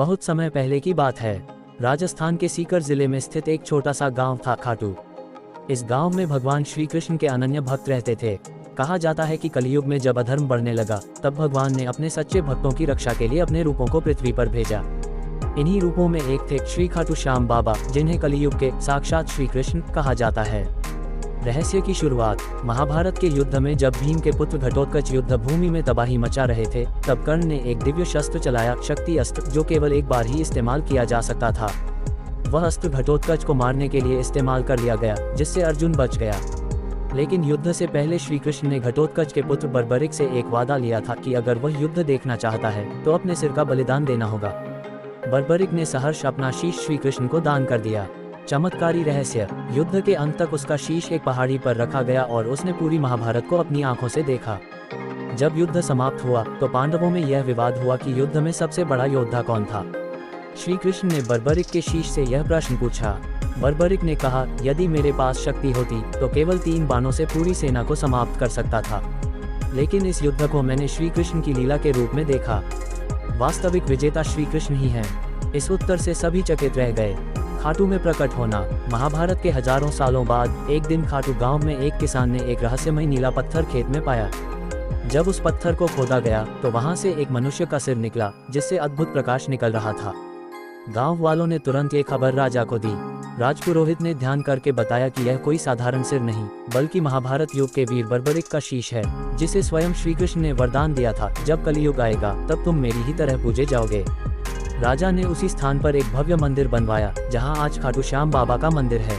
बहुत समय पहले की बात है। राजस्थान के सीकर जिले में स्थित एक छोटा सा गांव था खाटू। इस गांव में भगवान श्री कृष्ण के अनन्य भक्त रहते थे। कहा जाता है कि कलयुग में जब अधर्म बढ़ने लगा तब भगवान ने अपने सच्चे भक्तों की रक्षा के लिए अपने रूपों को पृथ्वी पर भेजा। इन्हीं रूपों में एक थे श्री खाटू श्याम बाबा, जिन्हें कलयुग के साक्षात श्री कृष्ण कहा जाता है। रहस्य की शुरुआत महाभारत के युद्ध में जब भीम के पुत्र घटोत्कच युद्ध भूमि में तबाही मचा रहे थे, तब कर्ण ने एक दिव्य शस्त्र चलाया, शक्ति अस्त्र, जो केवल एक बार ही इस्तेमाल किया जा सकता था। वह अस्त्र घटोत्कच को मारने के लिए इस्तेमाल कर लिया गया, जिससे अर्जुन बच गया। लेकिन युद्ध से पहले श्री कृष्ण ने घटोत्कच के पुत्र बर्बरिक से एक वादा लिया था कि अगर वह युद्ध देखना चाहता है तो अपने सिर का बलिदान देना होगा। बर्बरिक ने सहर्ष अपना शीश श्री कृष्ण को दान कर दिया। चमत्कारी रहस्य, युद्ध के अंत तक उसका शीश एक पहाड़ी पर रखा गया और उसने पूरी महाभारत को अपनी आंखों से देखा। जब युद्ध समाप्त हुआ तो पांडवों में यह विवाद हुआ कि युद्ध में सबसे बड़ा योद्धा कौन था। श्री कृष्ण ने बर्बरिक के शीश से यह प्रश्न पूछा। बर्बरिक ने कहा, यदि मेरे पास शक्ति होती तो केवल 3 बाणों से पूरी सेना को समाप्त कर सकता था, लेकिन इस युद्ध को मैंने श्री कृष्ण की लीला के रूप में देखा। वास्तविक विजेता श्री कृष्ण ही हैं। इस उत्तर से सभी चकित रह गए। खाटू में प्रकट होना। महाभारत के हजारों सालों बाद एक दिन खाटू गांव में एक किसान ने एक रहस्यमय नीला पत्थर खेत में पाया। जब उस पत्थर को खोदा गया तो वहां से एक मनुष्य का सिर निकला, जिससे अद्भुत प्रकाश निकल रहा था। गांव वालों ने तुरंत ये खबर राजा को दी। राजपुरोहित ने ध्यान करके बताया कि यह कोई साधारण सिर नहीं, बल्कि महाभारत युग के वीर बर्बरिक का शीश है, जिसे स्वयं श्री कृष्ण ने वरदान दिया था, जब कलयुग आएगा तब तुम मेरी ही तरह पूजे जाओगे। राजा ने उसी स्थान पर एक भव्य मंदिर बनवाया, जहां आज खाटू श्याम बाबा का मंदिर है।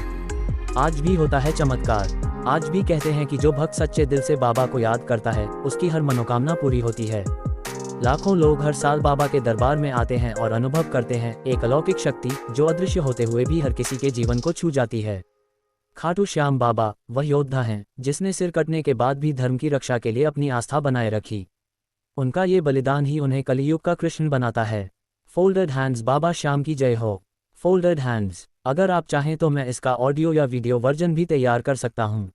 आज भी होता है चमत्कार। आज भी कहते हैं कि जो भक्त सच्चे दिल से बाबा को याद करता है, उसकी हर मनोकामना पूरी होती है। लाखों लोग हर साल बाबा के दरबार में आते हैं और अनुभव करते हैं एक अलौकिक शक्ति, जो अदृश्य होते हुए भी हर किसी के जीवन को छू जाती है। खाटू श्याम बाबा वह योद्धा हैं जिसने सिर कटने के बाद भी धर्म की रक्षा के लिए अपनी आस्था बनाए रखी। उनका ये बलिदान ही उन्हें कलयुग का कृष्ण बनाता है। फोल्डेड हैंड्स, बाबा श्याम की जय हो। Folded hands. अगर आप चाहें तो मैं इसका ऑडियो या वीडियो वर्जन भी तैयार कर सकता हूँ।